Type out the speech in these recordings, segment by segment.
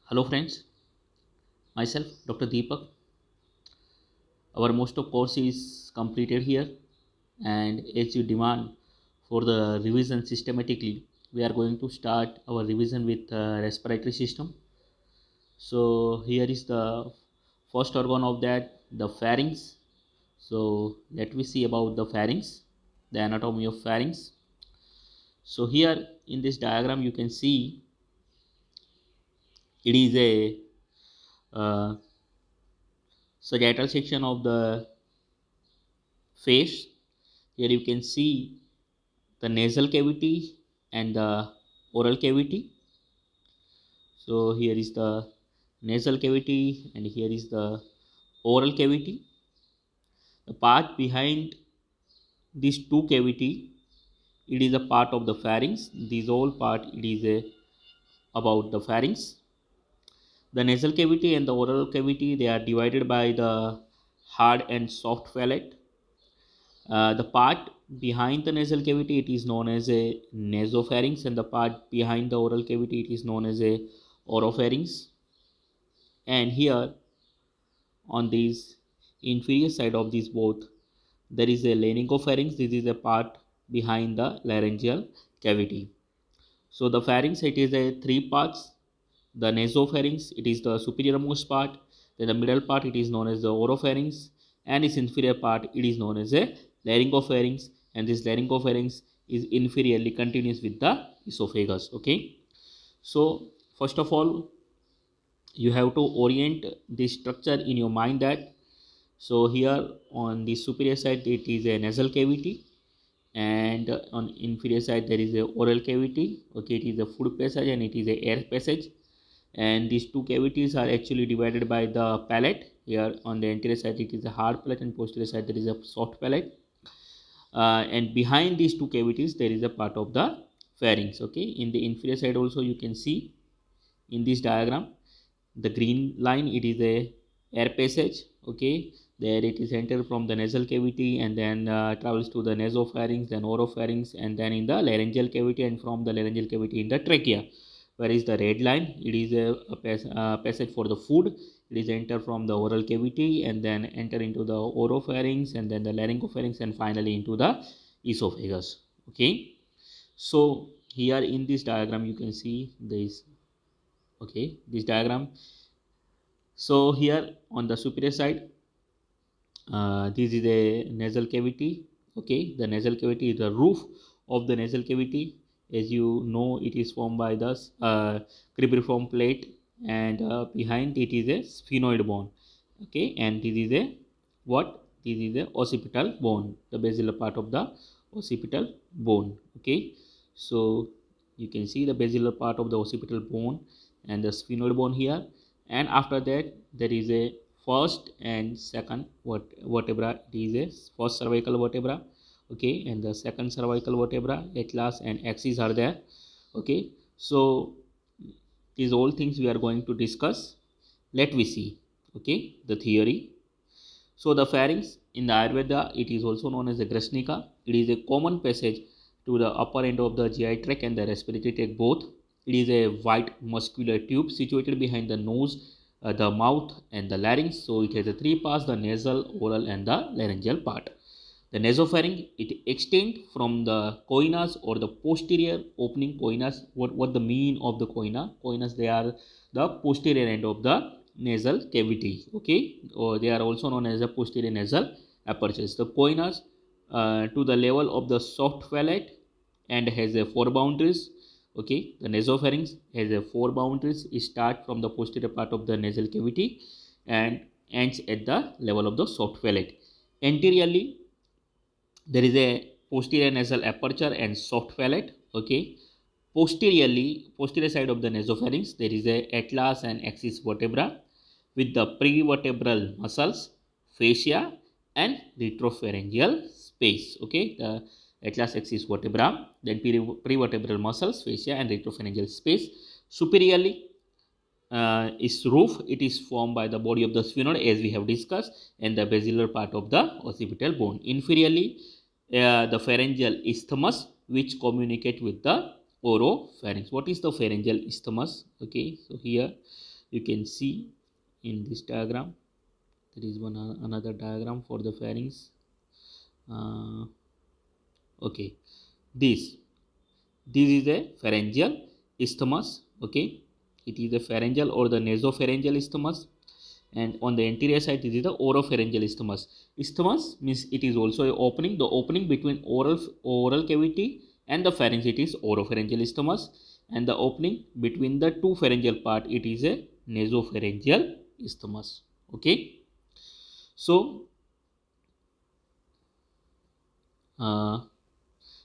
Hello friends, myself Dr. Deepak. Our most of course is completed here, and as you demand for the revision systematically, we are going to start our revision with respiratory system. So here is the first organ of that, the pharynx. So let me see about the pharynx, the anatomy of pharynx. So here in this diagram you can see it is a sagittal section of the face. Here you can see the nasal cavity and the oral cavity. So here is the nasal cavity and here is the oral cavity. The part behind these two cavity, it is a part of the pharynx. This whole part it is about the pharynx. The nasal cavity and the oral cavity, they are divided by the hard and soft palate. The part behind the nasal cavity, it is known as a nasopharynx, and the part behind the oral cavity, it is known as a oropharynx. And here on this inferior side of these both, there is a laryngopharynx. This is a part behind the laryngeal cavity. So the pharynx, it is a three parts. The nasopharynx, it is the superiormost part. Then the middle part, it is known as the oropharynx, and its inferior part, it is known as a laryngopharynx. And this laryngopharynx is inferiorly continuous with the esophagus. Okay. So first of all, you have to orient this structure in your mind that so here on the superior side it is a nasal cavity, and on inferior side there is a oral cavity. Okay, it is a food passage and it is a air passage, and these two cavities are actually divided by the palate. Here on the anterior side it is a hard palate and posterior side there is a soft palate, and behind these two cavities there is a part of the pharynx. Okay, in the inferior side also you can see in this diagram the green line, it is a air passage. Okay, there it is entered from the nasal cavity and then travels to the nasopharynx, then oropharynx, and then in the laryngeal cavity, and from the laryngeal cavity in the trachea. Where is the red line, it is a passage for the food. It is enter from the oral cavity and then enter into the oropharynx and then the laryngopharynx and finally into the esophagus. Okay, so here in this diagram you can see this. Okay, this diagram. So here on the superior side, this is a nasal cavity. Okay, the nasal cavity is the roof of the nasal cavity. As you know, it is formed by the cribriform plate, and behind it is a sphenoid bone. Okay, and this is a what? This is a occipital bone, the basilar part of the occipital bone. Okay, so you can see the basilar part of the occipital bone and the sphenoid bone here, and after that there is a first and second vertebra. It is a first cervical vertebra. Okay, and the second cervical vertebra, atlas and axis are there. Okay, so these all things we are going to discuss. Let we see. Okay, the theory. So the pharynx in the Ayurveda, it is also known as the Grasnika. It is a common passage to the upper end of the GI tract and the respiratory tract both. It is a white muscular tube situated behind the nose, the mouth and the larynx. So it has a three parts: the nasal, oral and the laryngeal part. The nasopharynx, it extends from the coinas or the posterior opening coinas. What the mean of the coina? Coinas, they are the posterior end of the nasal cavity. Okay, or they are also known as the posterior nasal apertures. The coinas to the level of the soft palate and has a four boundaries. Okay, the nasopharynx has a four boundaries. It start from the posterior part of the nasal cavity and ends at the level of the soft palate. Anteriorly, there is a posterior nasal aperture and soft palate. Okay, posteriorly, posterior side of the nasopharynx, there is a atlas and axis vertebra with the prevertebral muscles, fascia and retropharyngeal space. Okay, the atlas axis vertebra, then prevertebral muscles, fascia and retropharyngeal space. Superiorly, is roof. It is formed by the body of the sphenoid as we have discussed, and the basilar part of the occipital bone. Inferiorly, the pharyngeal isthmus which communicate with the oropharynx. What is the pharyngeal isthmus? Okay, so here You can see in this diagram, there is another diagram for the pharynx. Okay, this is a pharyngeal isthmus. Okay, it is a pharyngeal or the nasopharyngeal isthmus, and on the anterior side this is the oropharyngeal isthmus. Isthmus means it is also a opening, the opening between oral cavity and the pharynx, it is oropharyngeal isthmus, and the opening between the two pharyngeal part, it is a nasopharyngeal isthmus. Okay, so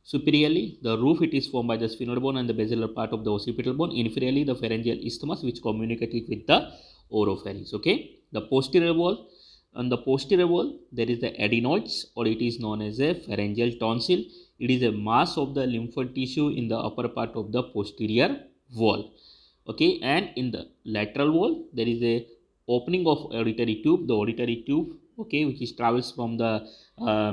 superiorly, the roof it is formed by the sphenoid bone and the basilar part of the occipital bone. Inferiorly, the pharyngeal isthmus which communicate it with the oropharynx. Okay, the posterior wall. On the posterior wall, there is the adenoids, or it is known as a pharyngeal tonsil. It is a mass of the lymphoid tissue in the upper part of the posterior wall. Okay, and in the lateral wall, there is a opening of auditory tube. The auditory tube, okay, which is travels from the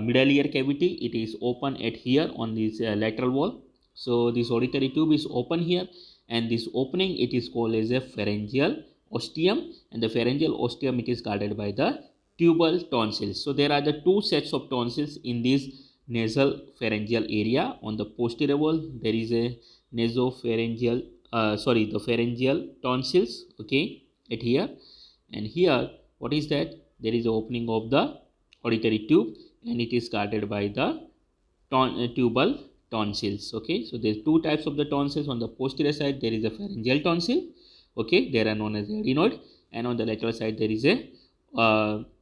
middle ear cavity, it is open at here on this lateral wall. So this auditory tube is open here, and this opening it is called as a pharyngeal ostium, and the pharyngeal ostium it is guarded by the tubal tonsils. So there are the two sets of tonsils in this nasal pharyngeal area. On the posterior wall, there is a nasopharyngeal the pharyngeal tonsils, okay, at here, and here what is that? There is a opening of the auditory tube, and it is guarded by the tubal tonsils. Okay, so there are two types of the tonsils. On the posterior side there is a pharyngeal tonsil, okay, they are known as adenoid, and on the lateral side there is a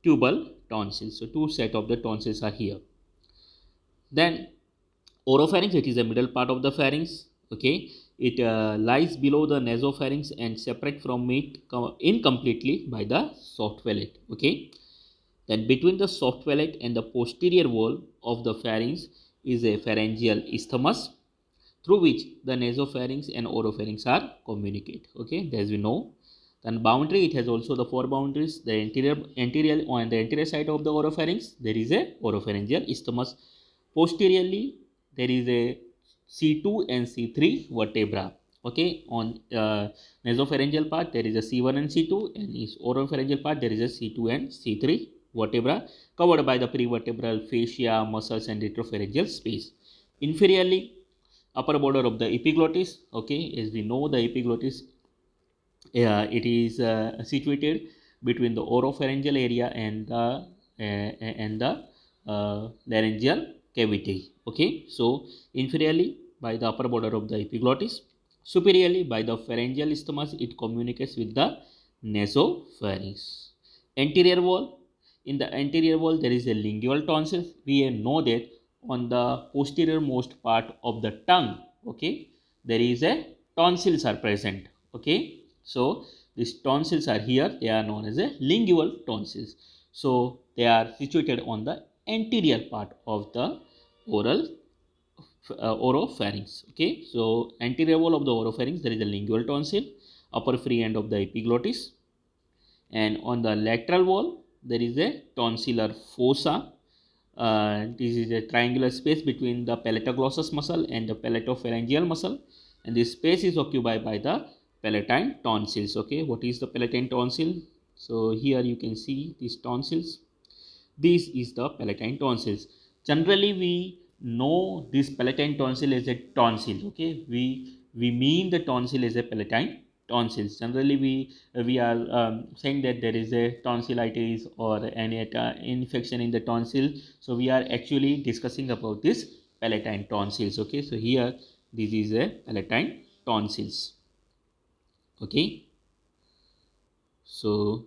tubal tonsil. So two set of the tonsils are here. Then oropharynx, it is the middle part of the pharynx. Okay, it lies below the nasopharynx and separate from it incompletely by the soft palate. Okay, then between the soft palate and the posterior wall of the pharynx is a pharyngeal isthmus through which the nasopharynx and oropharynx are communicate. Okay, as we know. Then boundary, it has also the four boundaries. The anterior on the anterior side of the oropharynx, there is a oropharyngeal isthmus. Posteriorly, there is a C2 and C3 vertebra. Okay, on nasopharyngeal part there is a C1 and C2, and in oropharyngeal part there is a C2 and C3 vertebra covered by the prevertebral fascia, muscles, and retropharyngeal space. Inferiorly, upper border of the epiglottis. Okay, as we know, the epiglottis it is situated between the oropharyngeal area and the laryngeal cavity. Okay, so inferiorly by the upper border of the epiglottis, superiorly by the pharyngeal isthmus, it communicates with the nasopharynx. Anterior wall, in the anterior wall there is a lingual tonsil. We know that on the posterior most part of the tongue, okay, there is a tonsils are present. Okay, so these tonsils are here, they are known as a lingual tonsils. So they are situated on the anterior part of the oropharynx. Okay, so anterior wall of the oropharynx there is a lingual tonsil, upper free end of the epiglottis, and on the lateral wall there is a tonsillar fossa. This is a triangular space between the palatoglossus muscle and the palatopharyngeal muscle, and this space is occupied by the palatine tonsils. Okay, what is the palatine tonsil? So here you can see these tonsils. This is the palatine tonsils. Generally we know this palatine tonsil as a tonsil. Okay, we mean the tonsil as a palatine tonsils. Generally we are saying that there is a tonsillitis or any infection in the tonsil. So we are actually discussing about this palatine tonsils. Okay, so here this is a palatine tonsils. Okay, so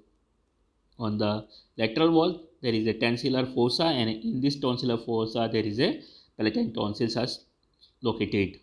on the lateral wall there is a tonsillar fossa, and in this tonsillar fossa there is a palatine tonsils are located.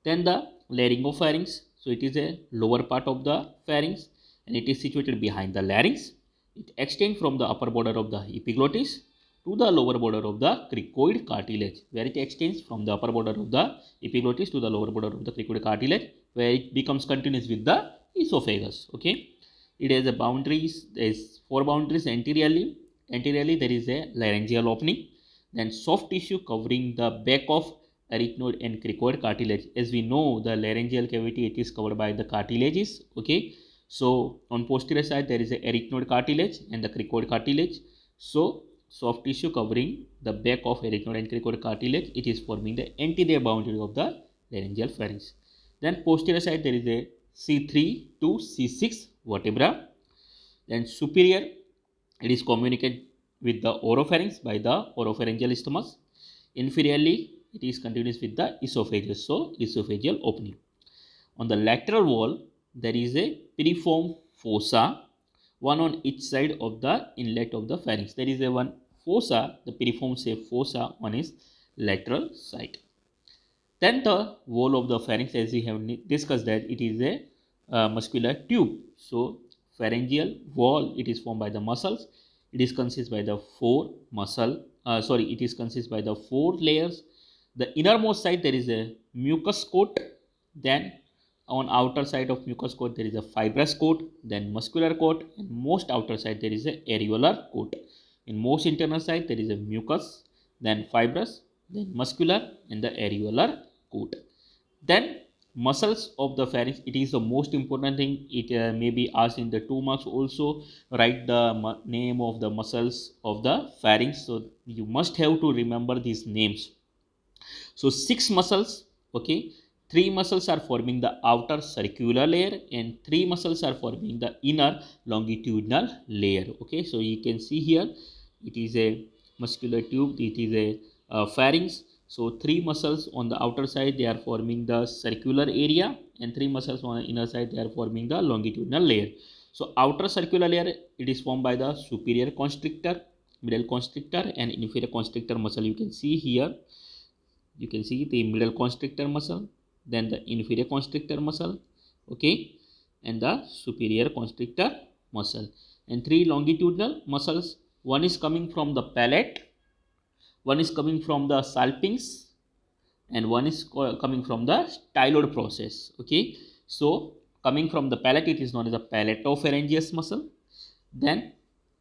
Then the laryngopharynx, so it is a lower part of the pharynx and it is situated behind the larynx. It extends from the upper border of the epiglottis to the lower border of the cricoid cartilage, where it extends from the upper border of the epiglottis to the lower border of the cricoid cartilage, where it becomes continuous with the esophagus. Okay, it has a boundaries, there is four boundaries anteriorly. Anteriorly there is a laryngeal opening, then soft tissue covering the back of arachnoid and cricoid cartilage. As we know, the laryngeal cavity it is covered by the cartilages. Okay, So on posterior side there is a arytenoid cartilage and the cricoid cartilage. So soft tissue covering the back of arytenoid and cricoid cartilage, it is forming the anterior boundary of the laryngeal pharynx. Then posterior side there is a C3 to C6 vertebra. Then superior, it is communicated with the oropharynx by the oropharyngeal isthmus. Inferiorly, it is continuous with the esophagus, so esophageal opening. On the lateral wall, there is a piriform fossa, one on each side of the inlet of the pharynx. There is a one fossa, the piriform shaped fossa on its lateral side. Then the wall of the pharynx, as we have discussed, that it is a muscular tube. So pharyngeal wall, it is formed by the muscles. It is consist by the it is consist by the four layers. The innermost side there is a mucus coat. Then on outer side of mucus coat there is a fibrous coat. Then muscular coat. And most outer side there is a areolar coat. In most internal side there is a mucus, then fibrous, then muscular, and the areolar coat. Then muscles of the pharynx, it is the most important thing. It may be asked in the 2 marks also. Write the name of the muscles of the pharynx. So you must have to remember these names. So 6 muscles, okay. 3 muscles are forming the outer circular layer and 3 muscles are forming the inner longitudinal layer. Okay, so you can see here it is a muscular tube, it is a pharynx. So 3 muscles on the outer side, they are forming the circular area, and 3 muscles on the inner side, they are forming the longitudinal layer. So outer circular layer, it is formed by the superior constrictor, middle constrictor, and inferior constrictor muscle. You can see here, you can see the middle constrictor muscle, then the inferior constrictor muscle, okay, and the superior constrictor muscle. And 3 longitudinal muscles, one is coming from the palate, one is coming from the salpinx, and one is coming from the styloid process. Okay, so coming from the palate, it is known as the palatopharyngeus muscle. Then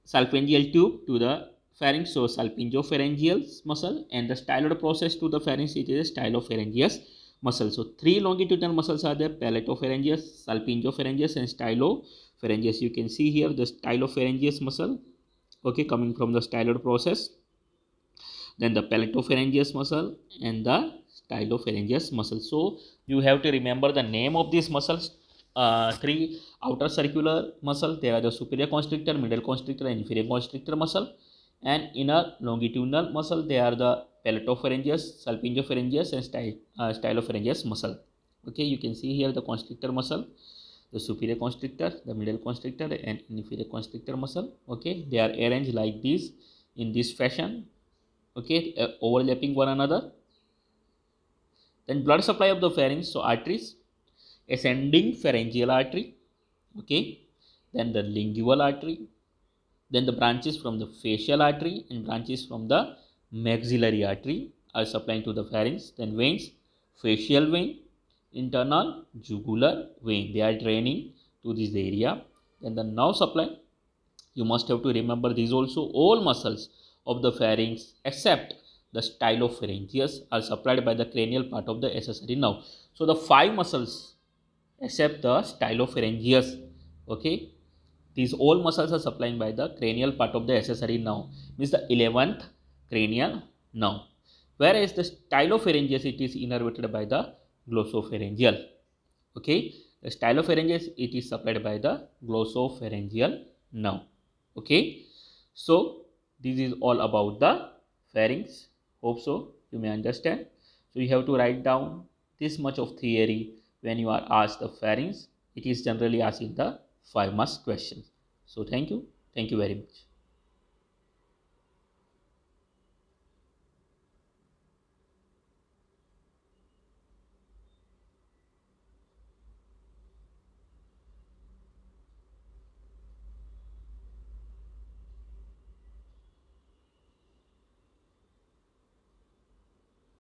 salpingeal tube to the pharynx, so salpingopharyngeal muscle, and the styloid process to the pharynx, it is a stylopharyngeus muscle. So 3 longitudinal muscles are there: palatopharyngeus, salpingopharyngeus, and stylopharyngeus. You can see here the stylopharyngeus muscle, okay, coming from the styloid process, then the palatopharyngeus muscle and the stylopharyngeus muscle. So you have to remember the name of these muscles. 3 outer circular muscle, they are the superior constrictor, middle constrictor, and inferior constrictor muscle. And inner longitudinal muscle, they are the palatopharyngeus, salpingopharyngeus, and stylopharyngeus muscle. Okay, you can see here the constrictor muscle, the superior constrictor, the middle constrictor, and inferior constrictor muscle. Okay, they are arranged like this in this fashion, okay, overlapping one another. Then blood supply of the pharynx, so arteries: ascending pharyngeal artery, okay, then the lingual artery, then the branches from the facial artery and branches from the maxillary artery are supplying to the pharynx. Then veins: facial vein, internal jugular vein, they are draining to this area. Then the nerve supply, you must have to remember these also. All muscles of the pharynx except the stylopharyngeus are supplied by the cranial part of the accessory nerve. So the 5 muscles except the stylopharyngeus, okay, these all muscles are supplying by the cranial part of the accessory nerve, means the 11th cranial nerve. Whereas the stylopharyngeus, it is innervated by the glossopharyngeal. Okay, the stylopharyngeus, it is supplied by the glossopharyngeal nerve. Okay, so this is all about the pharynx. Hope so you may understand. So you have to write down this much of theory when you are asked the pharynx. It is generally asked in the 5 marks questions. So thank you very much.